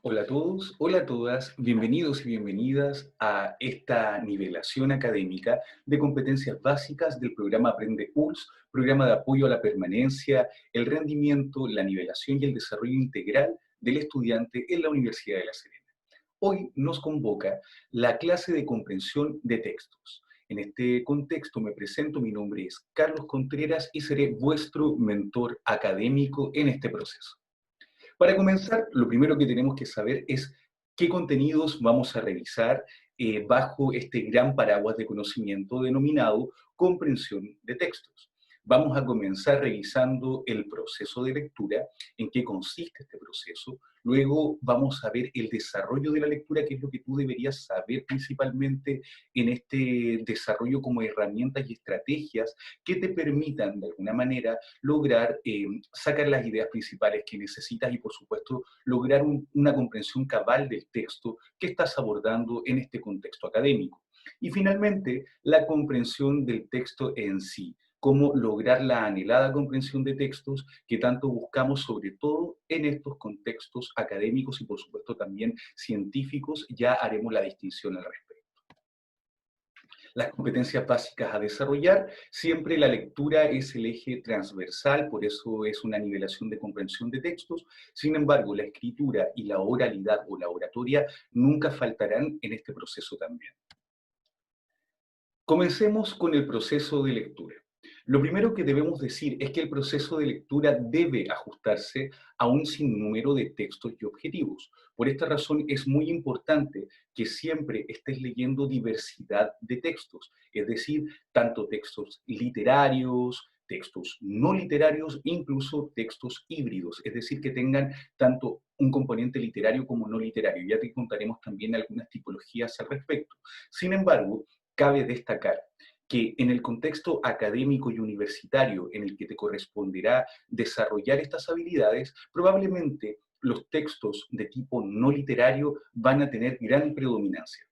Hola a todos, hola a todas, bienvenidos y bienvenidas a esta nivelación académica de competencias básicas del programa Aprende ULS, programa de apoyo a la permanencia, el rendimiento, la nivelación y el desarrollo integral del estudiante en la Universidad de La Serena. Hoy nos convoca la clase de comprensión de textos. En este contexto me presento, mi nombre es Carlos Contreras y seré vuestro mentor académico en este proceso. Para comenzar, lo primero que tenemos que saber es qué contenidos vamos a revisar bajo este gran paraguas de conocimiento denominado comprensión de textos. Vamos a comenzar revisando el proceso de lectura, en qué consiste este proceso. Luego vamos a ver el desarrollo de la lectura, que es lo que tú deberías saber principalmente en este desarrollo como herramientas y estrategias que te permitan de alguna manera lograr sacar las ideas principales que necesitas y, por supuesto, lograr una comprensión cabal del texto que estás abordando en este contexto académico. Y finalmente, la comprensión del texto en sí, cómo lograr la anhelada comprensión de textos que tanto buscamos, sobre todo en estos contextos académicos y, por supuesto, también científicos. Ya haremos la distinción al respecto. Las competencias básicas a desarrollar, siempre la lectura es el eje transversal, por eso es una nivelación de comprensión de textos. Sin embargo, la escritura y la oralidad o la oratoria nunca faltarán en este proceso también. Comencemos con el proceso de lectura. Lo primero que debemos decir es que el proceso de lectura debe ajustarse a un sinnúmero de textos y objetivos. Por esta razón es muy importante que siempre estés leyendo diversidad de textos, es decir, tanto textos literarios, textos no literarios, incluso textos híbridos, es decir, que tengan tanto un componente literario como no literario. Ya te contaremos también algunas tipologías al respecto. Sin embargo, cabe destacar que en el contexto académico y universitario en el que te corresponderá desarrollar estas habilidades, probablemente los textos de tipo no literario van a tener gran predominancia.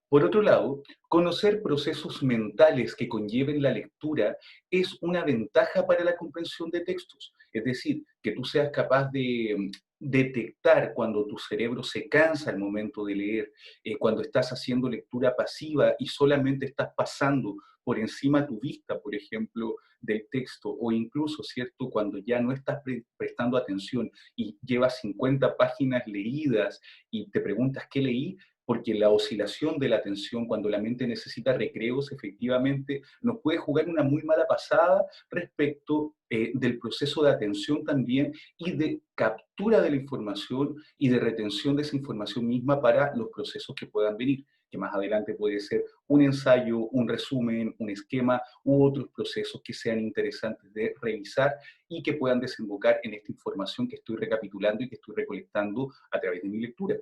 Por otro lado, conocer procesos mentales que conlleven la lectura es una ventaja para la comprensión de textos. Es decir, que tú seas capaz de detectar cuando tu cerebro se cansa al momento de leer, cuando estás haciendo lectura pasiva y solamente estás pasando por encima tu vista, por ejemplo, del texto, o incluso, ¿cierto?, cuando ya no estás prestando atención y llevas 50 páginas leídas y te preguntas qué leí, porque la oscilación de la atención cuando la mente necesita recreos, efectivamente, nos puede jugar una muy mala pasada respecto del proceso de atención también y de captura de la información y de retención de esa información misma para los procesos que puedan venir, que más adelante puede ser un ensayo, un resumen, un esquema u otros procesos que sean interesantes de revisar y que puedan desembocar en esta información que estoy recapitulando y que estoy recolectando a través de mi lectura.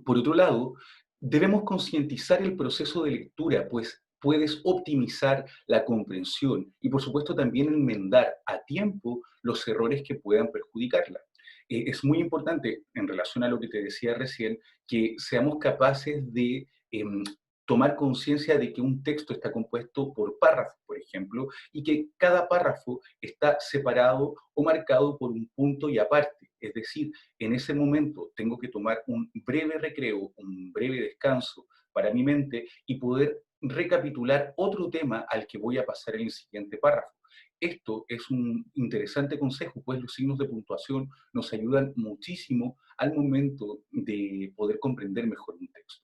Por otro lado, debemos concientizar el proceso de lectura, pues puedes optimizar la comprensión y, por supuesto, también enmendar a tiempo los errores que puedan perjudicarla. Es muy importante, en relación a lo que te decía recién, que seamos capaces de tomar conciencia de que un texto está compuesto por párrafos, por ejemplo, y que cada párrafo está separado o marcado por un punto y aparte. Es decir, en ese momento tengo que tomar un breve recreo, un breve descanso para mi mente y poder recapitular otro tema al que voy a pasar en el siguiente párrafo. Esto es un interesante consejo, pues los signos de puntuación nos ayudan muchísimo al momento de poder comprender mejor un texto.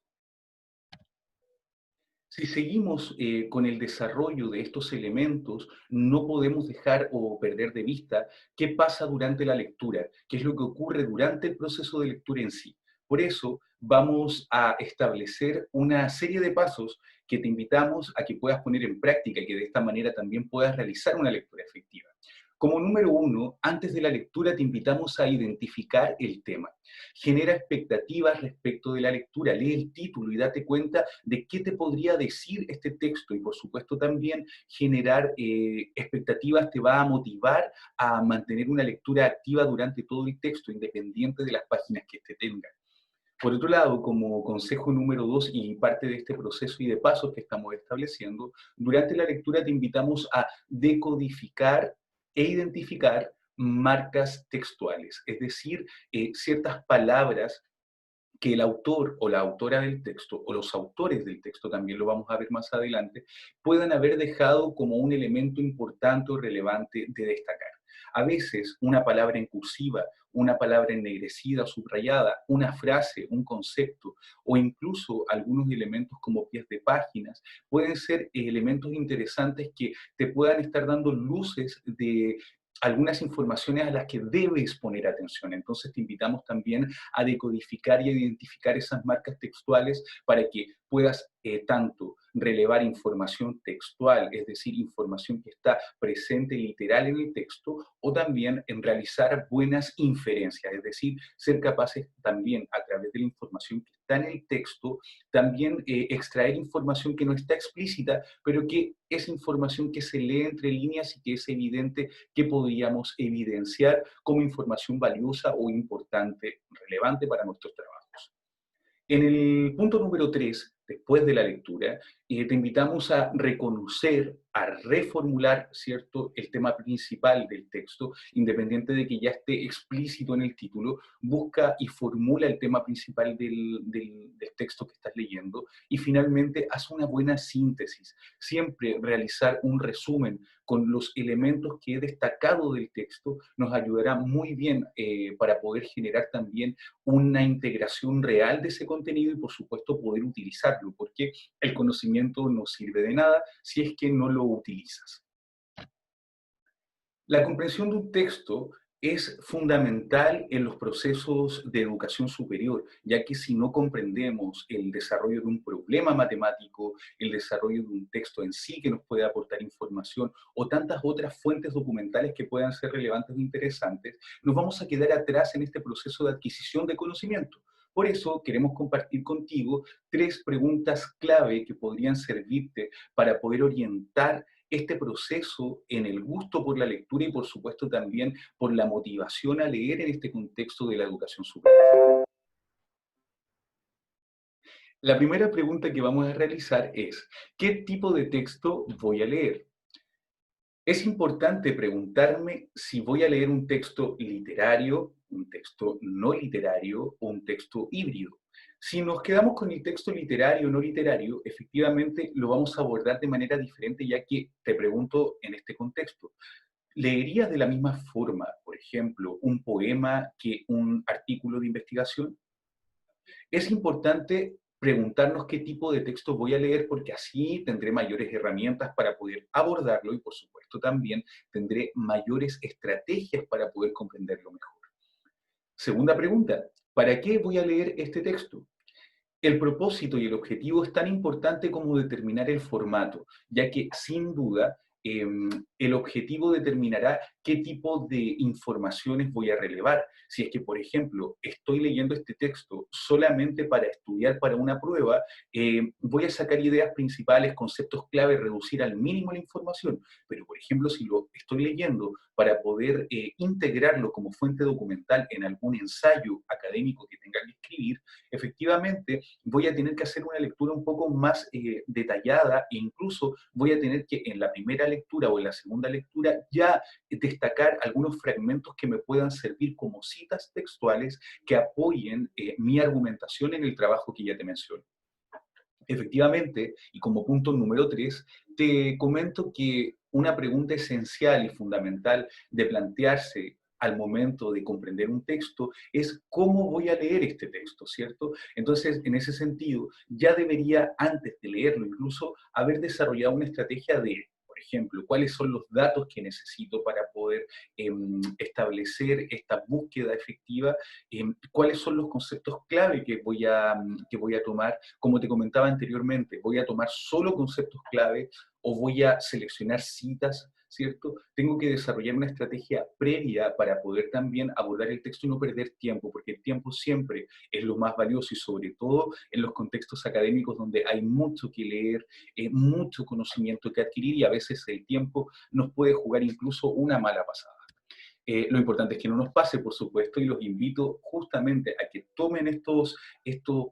Si seguimos con el desarrollo de estos elementos, no podemos dejar o perder de vista qué pasa durante la lectura, qué es lo que ocurre durante el proceso de lectura en sí. Por eso vamos a establecer una serie de pasos que te invitamos a que puedas poner en práctica y que de esta manera también puedas realizar una lectura efectiva. Como número uno, antes de la lectura te invitamos a identificar el tema. Genera expectativas respecto de la lectura, lee el título y date cuenta de qué te podría decir este texto y por supuesto también generar expectativas te va a motivar a mantener una lectura activa durante todo el texto, independiente de las páginas que este tenga. Por otro lado, como consejo número dos y parte de este proceso y de pasos que estamos estableciendo, durante la lectura te invitamos a decodificar e identificar marcas textuales, es decir, ciertas palabras que el autor o la autora del texto, o los autores del texto, también lo vamos a ver más adelante, puedan haber dejado como un elemento importante o relevante de destacar. A veces una palabra en cursiva, una palabra ennegrecida o subrayada, una frase, un concepto, o incluso algunos elementos como pies de páginas, pueden ser elementos interesantes que te puedan estar dando luces de algunas informaciones a las que debes poner atención. Entonces te invitamos también a decodificar y a identificar esas marcas textuales para que puedas tanto relevar información textual, es decir, información que está presente literal en el texto, o también en realizar buenas inferencias, es decir, ser capaces también a través de la información que está en el texto, también extraer información que no está explícita, pero que es información que se lee entre líneas y que es evidente que podríamos evidenciar como información valiosa o importante, relevante para nuestros trabajos. En el punto número 3, después de la lectura, te invitamos a reconocer, a reformular, ¿cierto?, el tema principal del texto, independiente de que ya esté explícito en el título, busca y formula el tema principal del texto que estás leyendo y finalmente haz una buena síntesis. Siempre realizar un resumen con los elementos que he destacado del texto nos ayudará muy bien para poder generar también una integración real de ese contenido y, por supuesto, poder utilizarlo, porque el conocimiento no sirve de nada si es que no lo utilizas. La comprensión de un texto es fundamental en los procesos de educación superior, ya que si no comprendemos el desarrollo de un problema matemático, el desarrollo de un texto en sí que nos puede aportar información o tantas otras fuentes documentales que puedan ser relevantes e interesantes, nos vamos a quedar atrás en este proceso de adquisición de conocimiento. Por eso queremos compartir contigo 3 preguntas clave que podrían servirte para poder orientar este proceso en el gusto por la lectura y por supuesto también por la motivación a leer en este contexto de la educación superior. La primera pregunta que vamos a realizar es, ¿qué tipo de texto voy a leer? Es importante preguntarme si voy a leer un texto literario, un texto no literario o un texto híbrido. Si nos quedamos con el texto literario o no literario, efectivamente lo vamos a abordar de manera diferente, ya que te pregunto en este contexto, ¿leerías de la misma forma, por ejemplo, un poema que un artículo de investigación? Es importante preguntarnos qué tipo de texto voy a leer porque así tendré mayores herramientas para poder abordarlo y por supuesto también tendré mayores estrategias para poder comprenderlo mejor. Segunda pregunta, ¿para qué voy a leer este texto? El propósito y el objetivo es tan importante como determinar el formato, ya que sin duda el objetivo determinará qué tipo de informaciones voy a relevar. Si es que, por ejemplo, estoy leyendo este texto solamente para estudiar para una prueba, voy a sacar ideas principales, conceptos clave, reducir al mínimo la información. Pero, por ejemplo, si lo estoy leyendo para poder integrarlo como fuente documental en algún ensayo académico que tenga que escribir, efectivamente voy a tener que hacer una lectura un poco más detallada e incluso voy a tener que en la primera lectura o en la segunda lectura ya destacar algunos fragmentos que me puedan servir como citas textuales que apoyen mi argumentación en el trabajo que ya te menciono. Efectivamente, y como punto número 3, te comento que una pregunta esencial y fundamental de plantearse al momento de comprender un texto es cómo voy a leer este texto, ¿cierto? Entonces, en ese sentido, ya debería, antes de leerlo incluso, haber desarrollado una estrategia de, por ejemplo, cuáles son los datos que necesito para poder establecer esta búsqueda efectiva, cuáles son los conceptos clave que voy a tomar. Como te comentaba anteriormente, voy a tomar solo conceptos clave o voy a seleccionar citas, ¿cierto? Tengo que desarrollar una estrategia previa para poder también abordar el texto y no perder tiempo, porque el tiempo siempre es lo más valioso y sobre todo en los contextos académicos donde hay mucho que leer, mucho conocimiento que adquirir y a veces el tiempo nos puede jugar incluso una mala pasada. Lo importante es que no nos pase, por supuesto, y los invito justamente a que tomen estos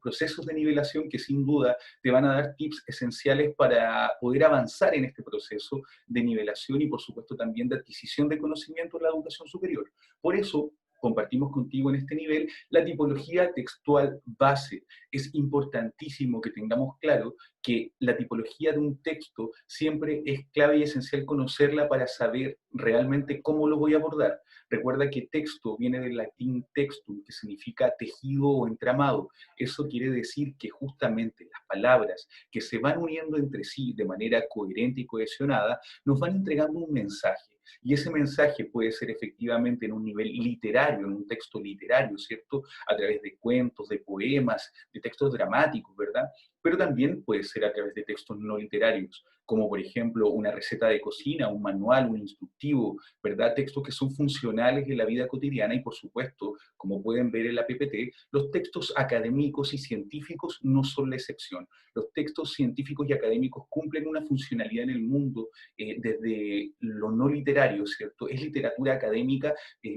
procesos de nivelación que sin duda te van a dar tips esenciales para poder avanzar en este proceso de nivelación y, por supuesto, también de adquisición de conocimiento en la educación superior. Por eso, compartimos contigo en este nivel la tipología textual base. Es importantísimo que tengamos claro que la tipología de un texto siempre es clave y esencial conocerla para saber realmente cómo lo voy a abordar. Recuerda que texto viene del latín textum, que significa tejido o entramado. Eso quiere decir que justamente las palabras que se van uniendo entre sí de manera coherente y cohesionada nos van entregando un mensaje. Y ese mensaje puede ser efectivamente en un nivel literario, en un texto literario, ¿cierto? A través de cuentos, de poemas, de textos dramáticos, ¿verdad? Pero también puede ser a través de textos no literarios, como por ejemplo una receta de cocina, un manual, un instructivo, ¿verdad? Textos que son funcionales en la vida cotidiana y por supuesto, como pueden ver en la PPT, los textos académicos y científicos no son la excepción. Los textos científicos y académicos cumplen una funcionalidad en el mundo desde lo no literario, ¿cierto? Es literatura académica,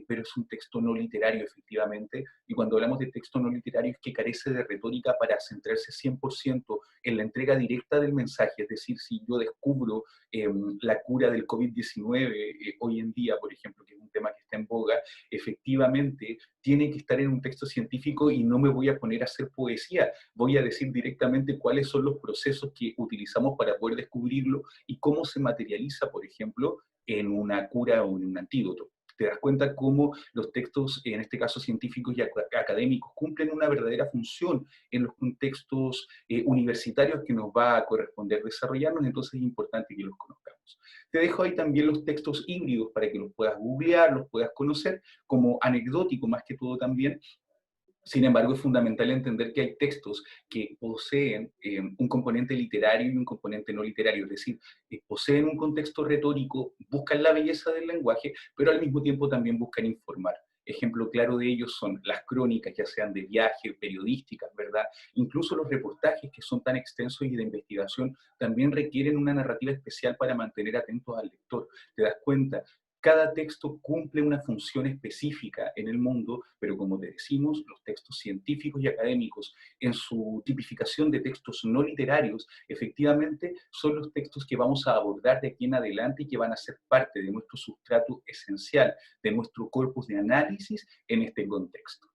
pero es un texto no literario efectivamente, y cuando hablamos de texto no literario es que carece de retórica para centrarse 100% en la entrega directa del mensaje, es decir, si yo descubro la cura del COVID-19 hoy en día, por ejemplo, que es un tema que está en boga, efectivamente tiene que estar en un texto científico y no me voy a poner a hacer poesía, voy a decir directamente cuáles son los procesos que utilizamos para poder descubrirlo y cómo se materializa, por ejemplo, en una cura o en un antídoto. Te das cuenta cómo los textos, en este caso científicos y académicos, cumplen una verdadera función en los contextos universitarios que nos va a corresponder desarrollarnos, entonces es importante que los conozcamos. Te dejo ahí también los textos híbridos para que los puedas googlear, los puedas conocer, como anecdótico más que todo también. Sin embargo, es fundamental entender que hay textos que poseen un componente literario y un componente no literario, es decir, poseen un contexto retórico, buscan la belleza del lenguaje, pero al mismo tiempo también buscan informar. Ejemplo claro de ellos son las crónicas, ya sean de viaje, periodísticas, ¿verdad? Incluso los reportajes que son tan extensos y de investigación también requieren una narrativa especial para mantener atentos al lector. ¿Te das cuenta? Cada texto cumple una función específica en el mundo, pero como te decimos, los textos científicos y académicos, en su tipificación de textos no literarios, efectivamente son los textos que vamos a abordar de aquí en adelante y que van a ser parte de nuestro sustrato esencial, de nuestro corpus de análisis en este contexto.